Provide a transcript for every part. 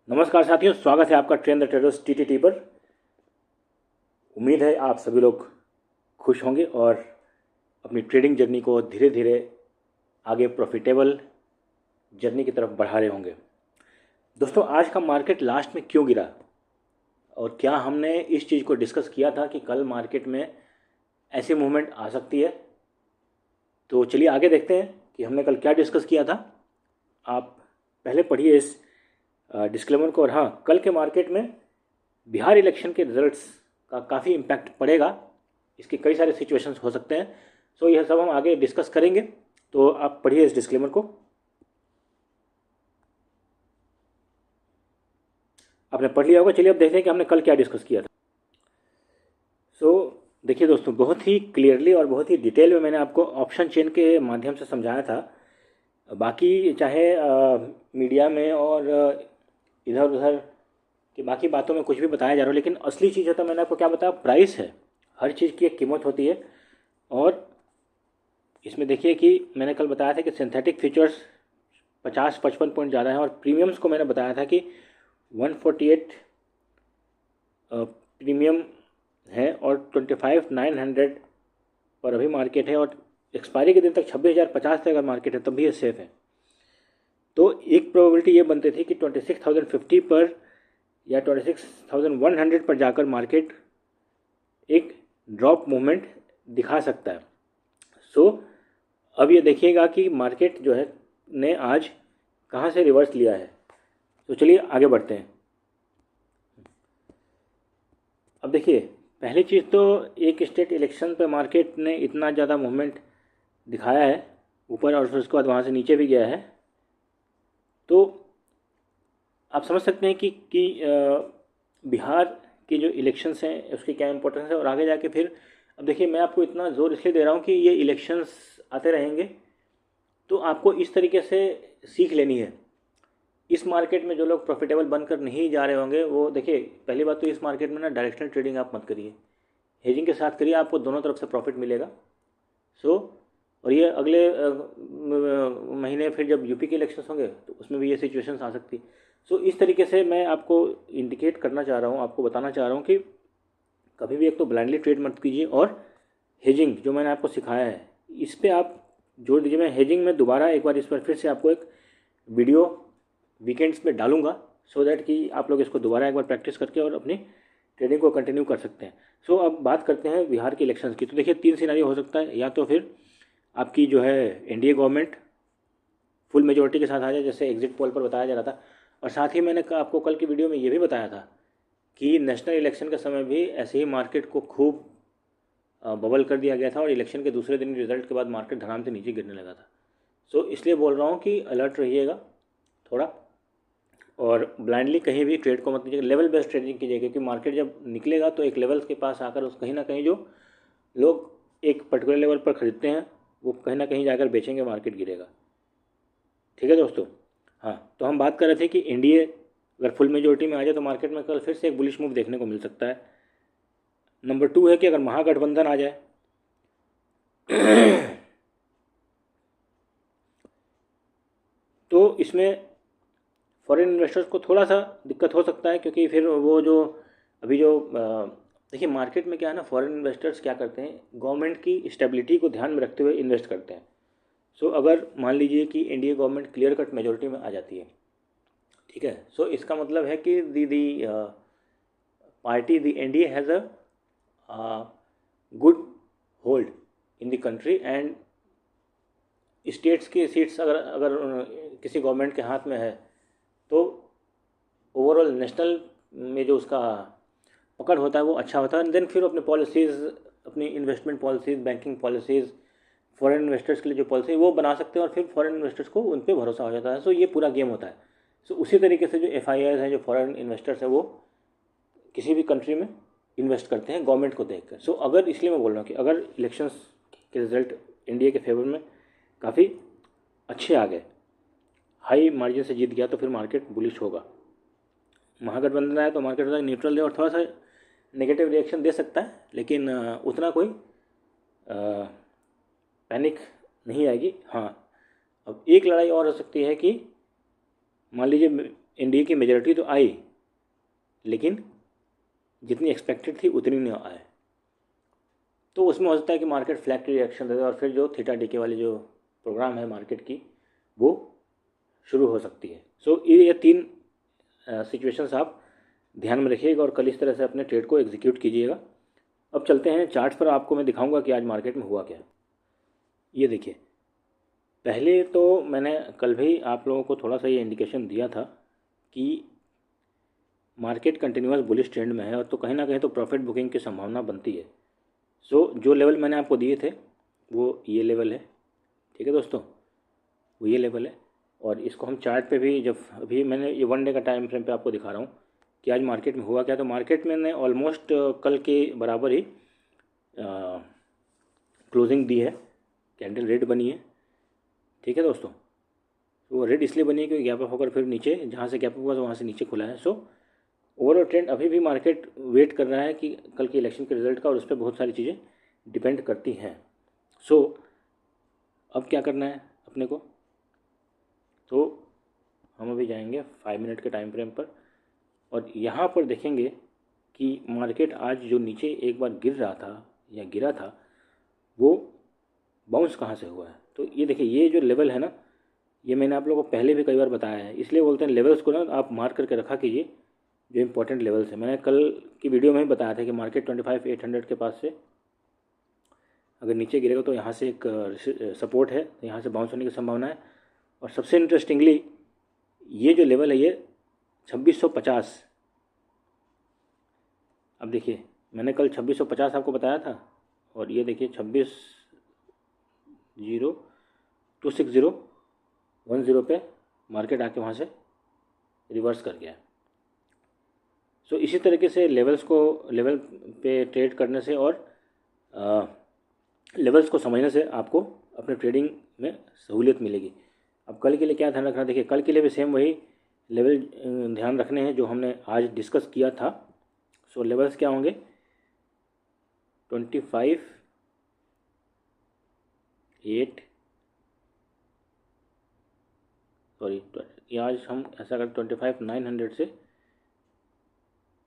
नमस्कार साथियों, स्वागत है आपका ट्रेन द ट्रेडर्स टीटीटी पर। उम्मीद है आप सभी लोग खुश होंगे और अपनी ट्रेडिंग जर्नी को धीरे धीरे आगे प्रॉफिटेबल जर्नी की तरफ बढ़ा रहे होंगे। दोस्तों, आज का मार्केट लास्ट में क्यों गिरा और क्या हमने इस चीज़ को डिस्कस किया था कि कल मार्केट में ऐसी मूवमेंट आ सकती है? तो चलिए आगे देखते हैं कि हमने कल क्या डिस्कस किया था। आप पहले पढ़िए इस डिस्क्लेमर को। और हाँ, कल के मार्केट में बिहार इलेक्शन के रिजल्ट्स का काफ़ी इम्पैक्ट पड़ेगा। इसके कई सारे सिचुएशंस हो सकते हैं। सो यह सब हम आगे डिस्कस करेंगे। तो आप पढ़िए इस डिस्क्लेमर को। आपने पढ़ लिया होगा। चलिए अब देखते हैं कि हमने कल क्या डिस्कस किया था। देखिए दोस्तों, बहुत ही क्लियरली और बहुत ही डिटेल में मैंने आपको ऑप्शन चेन के माध्यम से समझाया था। बाकी चाहे मीडिया में और इधर उधर कि बाकी बातों में कुछ भी बताया जा रहा हो, लेकिन असली चीज़ होता है, मैंने आपको क्या बताया, प्राइस है। हर चीज़ की एक कीमत होती है। और इसमें देखिए कि मैंने कल बताया था कि सिंथेटिक फीचर्स 50-55 पॉइंट ज़्यादा है और प्रीमियम्स को मैंने बताया था कि 148 प्रीमियम है और 25,900 पर अभी मार्केट है। और एक्सपायरी के दिन तक 26,050 तक अगर मार्केट है तब भी ये सेफ है। तो एक प्रोबेबिलिटी ये बनती थी कि 26,050 पर या 26,100 पर जाकर मार्केट एक ड्रॉप मूवमेंट दिखा सकता है। अब ये देखिएगा कि मार्केट जो है ने आज कहाँ से रिवर्स लिया है। तो चलिए आगे बढ़ते हैं। अब देखिए, पहली चीज़ तो एक स्टेट इलेक्शन पे मार्केट ने इतना ज़्यादा मूवमेंट दिखाया है ऊपर, और फिर उसके बाद वहाँ से नीचे भी गया है। तो आप समझ सकते हैं कि बिहार के जो इलेक्शंस हैं उसकी क्या इंपॉर्टेंस है। और आगे जाके फिर अब देखिए, मैं आपको इतना ज़ोर इसलिए दे रहा हूँ कि ये इलेक्शंस आते रहेंगे तो आपको इस तरीके से सीख लेनी है। इस मार्केट में जो लोग प्रॉफिटेबल बनकर नहीं जा रहे होंगे वो देखिए, पहली बात तो इस मार्केट में ना डायरेक्शनल ट्रेडिंग आप मत करिए, हेजिंग के साथ करिए, आपको दोनों तरफ से प्रॉफिट मिलेगा। और ये अगले महीने फिर जब यूपी के इलेक्शंस होंगे तो उसमें भी ये सिचुएशंस आ सकती। इस तरीके से मैं आपको इंडिकेट करना चाह रहा हूँ, आपको बताना चाह रहा हूँ कि कभी भी एक तो ब्लाइंडली ट्रेड मत कीजिए, और हेजिंग जो मैंने आपको सिखाया है इस पर आप जोड़ दीजिए। मैं हेजिंग में दोबारा एक बार इस पर फिर से आपको एक वीडियो वीकेंड्स में डालूंगा, सो दैट कि आप लोग इसको दोबारा एक बार प्रैक्टिस करके और अपनी ट्रेडिंग को कंटिन्यू कर सकते हैं। अब बात करते हैं बिहार के इलेक्शंस की। तो देखिए, 3 सिनेरियो हो सकता है। या तो फिर आपकी जो है एनडीए गवर्नमेंट फुल मेजोरिटी के साथ आ जाए, जैसे एग्जिट पोल पर बताया जा रहा था। और साथ ही मैंने आपको कल की वीडियो में ये भी बताया था कि नेशनल इलेक्शन के समय भी ऐसे ही मार्केट को खूब बबल कर दिया गया था और इलेक्शन के दूसरे दिन रिजल्ट के बाद मार्केट धड़ाम से नीचे गिरने लगा था। इसलिए बोल रहा हूँ कि अलर्ट रहिएगा थोड़ा, और ब्लाइंडली कहीं भी ट्रेड को मत कीजिएगा, लेवल बेस्ड ट्रेडिंग कीजिएगा। क्योंकि मार्केट जब निकलेगा तो एक लेवल के पास आकर उस कहीं ना कहीं जो लोग एक पर्टिकुलर लेवल पर ख़रीदते हैं वो कहीं ना कहीं जाकर बेचेंगे, मार्केट गिरेगा। ठीक है दोस्तों। हाँ, तो हम बात कर रहे थे कि एनडीए अगर फुल मेजोरिटी में आ जाए तो मार्केट में कल फिर से एक बुलिश मूव देखने को मिल सकता है। नंबर 2 है कि अगर महागठबंधन आ जाए तो इसमें फॉरेन इन्वेस्टर्स को थोड़ा सा दिक्कत हो सकता है, क्योंकि फिर वो जो अभी जो देखिए मार्केट में क्या है ना, फॉरेन इन्वेस्टर्स क्या करते हैं, गवर्नमेंट की स्टेबिलिटी को ध्यान में रखते हुए इन्वेस्ट करते हैं। अगर मान लीजिए कि NDA government clear cut majority में आ जाती है, ठीक है, इसका मतलब है कि the party the NDA has a good hold in the country, and states की सीट्स अगर अगर किसी गवर्नमेंट के हाथ में है तो ओवरऑल नेशनल में जो उसका पकड़ होता है वो अच्छा होता है। देन फिर अपने पॉलिसीज़, अपनी investment policies, banking policies, foreign investors के लिए जो पॉलिसी वो बना सकते हैं और फिर फॉरेन इन्वेस्टर्स को उन पर भरोसा हो जाता है। ये पूरा गेम होता है। उसी तरीके से जो एफआईआईज़ हैं, जो फॉरेन इन्वेस्टर्स हैं, वो किसी भी कंट्री में इन्वेस्ट करते हैं गवर्नमेंट को देखकर। अगर, इसलिए मैं बोल रहा हूँ कि अगर इलेक्शंस के रिजल्ट इंडिया के फेवर में काफ़ी अच्छे आ गए, हाई मार्जिन से जीत गया, तो फिर मार्केट बुलिश होगा। महागठबंधन आया तो मार्केट न्यूट्रल है और थोड़ा सा नेगेटिव रिएक्शन दे सकता है, लेकिन उतना कोई पैनिक नहीं आएगी। हाँ, अब एक लड़ाई और हो सकती है कि मान लीजिए एनडीए की मेजॉरिटी तो आई, लेकिन जितनी एक्सपेक्टेड थी उतनी नहीं आए। तो उसमें हो सकता है कि मार्केट फ्लैट रिएक्शन दे और फिर जो थीटा डीके वाली जो प्रोग्राम है मार्केट की वो शुरू हो सकती है। सो ये तीन सिचुएशंस आप ध्यान में रखिएगा और कल इस तरह से अपने ट्रेड को एग्जीक्यूट कीजिएगा। अब चलते हैं चार्ट्स पर, आपको मैं दिखाऊंगा कि आज मार्केट में हुआ क्या। ये देखिए, पहले तो मैंने कल भी आप लोगों को थोड़ा सा ये इंडिकेशन दिया था कि मार्केट कंटिन्यूअस बुलिश ट्रेंड में है और तो कहीं ना कहीं तो प्रॉफिट बुकिंग की संभावना बनती है। सो जो लेवल मैंने आपको दिए थे वो ये लेवल है, ठीक है दोस्तों, वो ये लेवल है। और इसको हम चार्ट पे भी, जब अभी मैंने ये 1 डे का टाइम फ्रेम पे आपको दिखा रहा हूँ कि आज मार्केट में हुआ क्या। तो मार्केट में ने ऑलमोस्ट कल के बराबर ही क्लोजिंग दी है, कैंडल रेड बनी है, ठीक है दोस्तों। वो रेड इसलिए बनी है क्योंकि गैप अप होकर फिर नीचे, जहाँ से गैप अप हुआ वहाँ से नीचे खुला है। सो ओवरऑल ट्रेंड अभी भी मार्केट वेट कर रहा है कि कल के इलेक्शन के रिजल्ट का, और उस पर बहुत सारी चीज़ें डिपेंड करती हैं। सो अब क्या करना है अपने को, तो हम अभी जाएंगे 5 मिनट के टाइम फ्रेम पर और यहाँ पर देखेंगे कि मार्केट आज जो नीचे एक बार गिर रहा था या गिरा था वो बाउंस कहाँ से हुआ है। तो ये देखिए, ये जो लेवल है ना, ये मैंने आप लोगों को पहले भी कई बार बताया है, इसलिए बोलते हैं लेवल्स को ना आप मार्क करके रखा कीजिए, जो इंपॉर्टेंट लेवल्स है। मैंने कल की वीडियो में ही बताया था कि मार्केट 25,800 के पास से अगर नीचे गिरेगा तो यहाँ से एक सपोर्ट है, तो यहाँ से बाउंस होने की संभावना है। और सबसे इंटरेस्टिंगली ये जो लेवल है ये 2650, अब देखिए मैंने कल 2650 आपको बताया था और ये देखिए 26,260,10 पे मार्केट आके वहाँ से रिवर्स कर गया। सो इसी तरीके से लेवल पे ट्रेड करने से और लेवल्स को समझने से आपको अपने ट्रेडिंग में सहूलियत मिलेगी। अब कल के लिए क्या ध्यान रखना, देखिए कल के लिए भी सेम वही लेवल ध्यान रखने हैं जो हमने आज डिस्कस किया था। सो लेवल्स क्या होंगे, आज हम ऐसा कर 25,900 से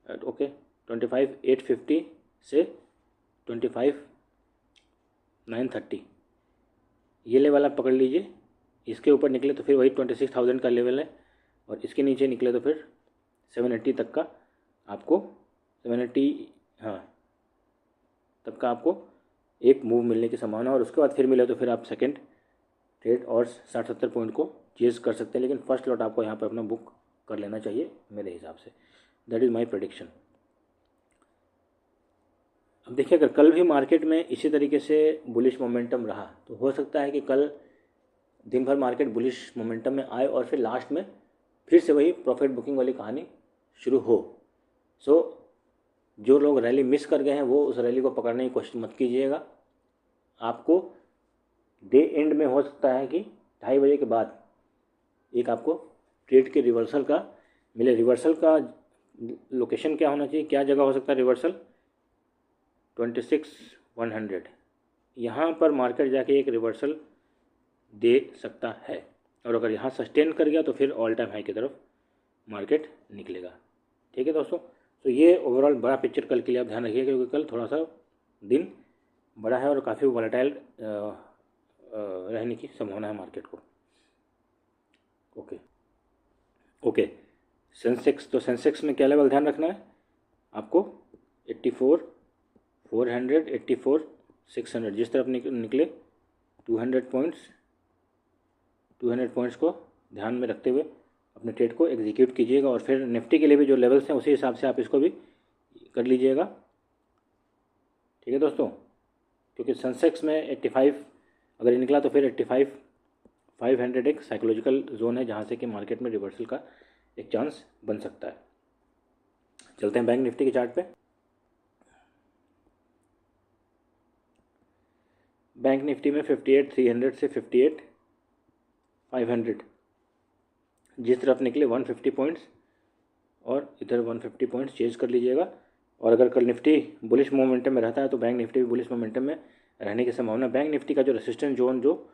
ओके 25,850 से 25,930 ये लेवल आप पकड़ लीजिए। इसके ऊपर निकले तो फिर वही 26,000 का लेवल है और इसके नीचे निकले तो फिर 780 तक का आपको 780 तक का आपको एक मूव मिलने की संभावना, और उसके बाद फिर मिले तो फिर आप सेकंड ट्रेड और 60-70 पॉइंट को चेज कर सकते हैं। लेकिन फर्स्ट लॉट आपको यहाँ पर अपना बुक कर लेना चाहिए मेरे हिसाब से। That is my prediction. अब देखिए, अगर कल भी मार्केट में इसी तरीके से बुलिश मोमेंटम रहा तो हो सकता है कि कल दिन भर मार्केट बुलिश मोमेंटम में आए और फिर लास्ट में फिर से वही प्रॉफिट बुकिंग वाली कहानी शुरू हो। सो जो लोग रैली मिस कर गए हैं वो उस रैली को पकड़ने की कोशिश मत कीजिएगा। आपको डे एंड में हो सकता है कि 2:30 बजे के बाद एक आपको ट्रेड के रिवर्सल का मिले। रिवर्सल का लोकेशन क्या होना चाहिए, क्या जगह हो सकता है रिवर्सल, 26,100 यहाँ पर मार्केट जाके एक रिवर्सल दे सकता है। और अगर यहाँ सस्टेन कर गया तो फिर ऑल टाइम हाई की तरफ मार्केट निकलेगा। ठीक है दोस्तों, तो ये ओवरऑल बड़ा पिक्चर कल के लिए आप ध्यान रखिएगा क्योंकि कल थोड़ा सा दिन बड़ा है और काफ़ी वॉलेटाइल रहने की संभावना है मार्केट को। ओके सेंसेक्स, तो सेंसेक्स में क्या लेवल ध्यान रखना है आपको, 84,400 84,600 जिस तरफ निकले 200 पॉइंट्स को ध्यान में रखते हुए अपने ट्रेड को एग्जीक्यूट कीजिएगा। और फिर निफ्टी के लिए भी जो लेवल्स हैं उसी हिसाब से आप इसको भी कर लीजिएगा। ठीक है दोस्तों, क्योंकि सेंसेक्स में 85 अगर निकला तो फिर 85,500 एक साइकोलॉजिकल जोन है जहाँ से कि मार्केट में रिवर्सल का एक चांस बन सकता है। चलते हैं बैंक निफ्टी के चार्ट पे। बैंक निफ्टी में 58,300 से 58,500 जिस तरफ निकले 150 पॉइंट्स और इधर 150 पॉइंट्स चेंज कर लीजिएगा। और अगर कल निफ्टी बुलिश मोमेंटम में रहता है तो बैंक निफ्टी भी बुलिश मोमेंटम में रहने की संभावना। बैंक निफ्टी का जो रेसिस्टेंस जोन जो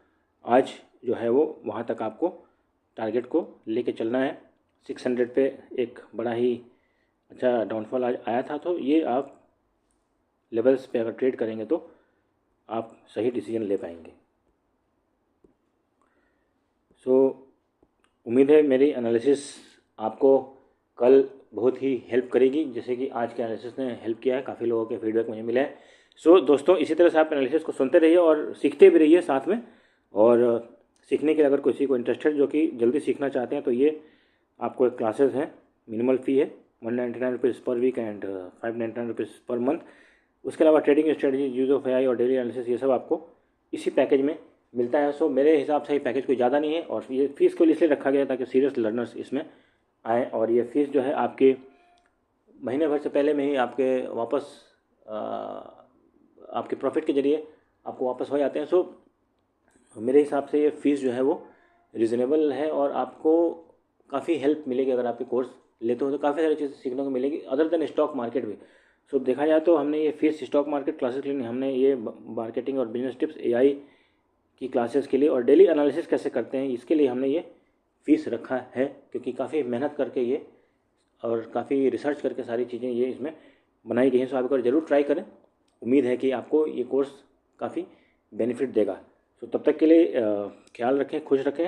आज जो है वो वहाँ तक आपको टारगेट को लेके चलना है 600 पे एक बड़ा ही अच्छा डाउनफॉल आज आया था। तो ये आप लेवल्स पे अगर ट्रेड करेंगे तो आप सही डिसीजन ले पाएंगे। सो उम्मीद है मेरी एनालिसिस आपको कल बहुत ही हेल्प करेगी, जैसे कि आज के एनालिसिस ने हेल्प किया है। काफ़ी लोगों के फीडबैक मुझे मिला है। सो दोस्तों, इसी तरह से आप एनालिसिस को सुनते रहिए और सीखते भी रहिए साथ में। और सीखने के लिए अगर किसी को इंटरेस्टेड जो कि जल्दी सीखना चाहते हैं तो ये आपको एक क्लासेस हैं, मिनिमल फ़ी है 199 rupees per week and 599 rupees per month. उसके अलावा trading strategy, use of AI और डेली एनालिसिस, ये सब आपको इसी पैकेज में मिलता है। सो मेरे हिसाब से ये पैकेज कोई ज़्यादा नहीं है और ये फ़ीस को इसलिए रखा गया ताकि सीरियस लर्नर्स इसमें आए। और ये फ़ीस जो है आपके महीने भर से पहले में ही आपके वापस आपके प्रॉफिट के जरिए आपको वापस हो जाते हैं। सो मेरे हिसाब से ये फ़ीस जो है वो रिजनेबल है और आपको काफ़ी हेल्प मिलेगी। अगर आपके कोर्स लेते हो तो काफ़ी सारी चीज़ें सीखने को मिलेगी अदर देन स्टॉक मार्केट भी। सो देखा जाए तो हमने ये फीस स्टॉक मार्केट क्लासेस के लिए नहीं, हमने ये मार्केटिंग और बिजनेस टिप्स एआई की क्लासेस के लिए और डेली एनालिसिस कैसे करते हैं इसके लिए हमने ये फ़ीस रखा है, क्योंकि काफ़ी मेहनत करके ये और काफ़ी रिसर्च करके सारी चीज़ें ये इसमें बनाई गई हैं। सो आप एक बार ज़रूर ट्राई करें। उम्मीद है कि आपको ये कोर्स काफ़ी बेनिफिट देगा। सो तब तक के लिए ख्याल रखें, खुश रखें।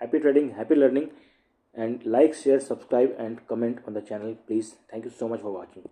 Happy trading, happy learning, and like, share, subscribe and comment on the channel please. Thank you so much for watching.